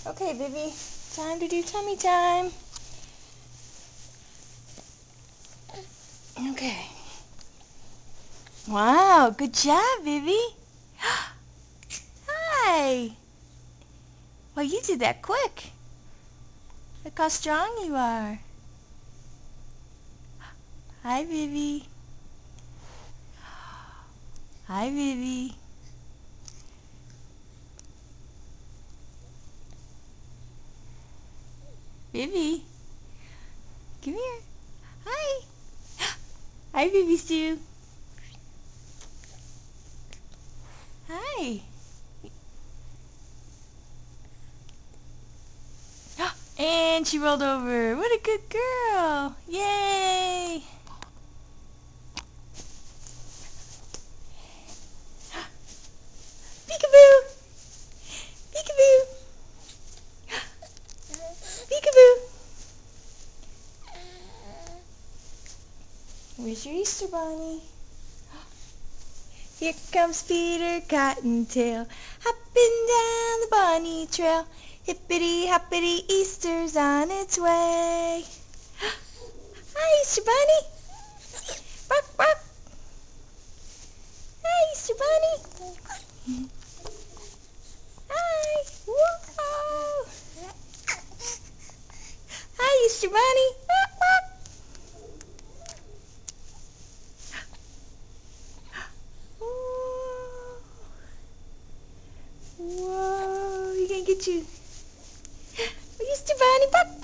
Okay, Vivi, time to do tummy time. Okay. Wow, good job, Vivi. Hi. Well, you did that quick. Look how strong you are. Hi, Vivi. Hi, Vivi. Vivi, come here. Hi. Hi, Vivi Sue. Hi. And she rolled over. What a good girl. Yay. Peekaboo. Peekaboo. Peekaboo. Where's your Easter bunny? Here comes Peter Cottontail, hopping down the bunny trail. Hippity hoppity, Easter's on its way. Hi, Easter bunny. Bark, bark. Hi, Easter bunny. Hi. Whoa. Hi, Easter bunny. Bark, bark. Whoa. Whoa. You gonna get you. Easter bunny. Bark,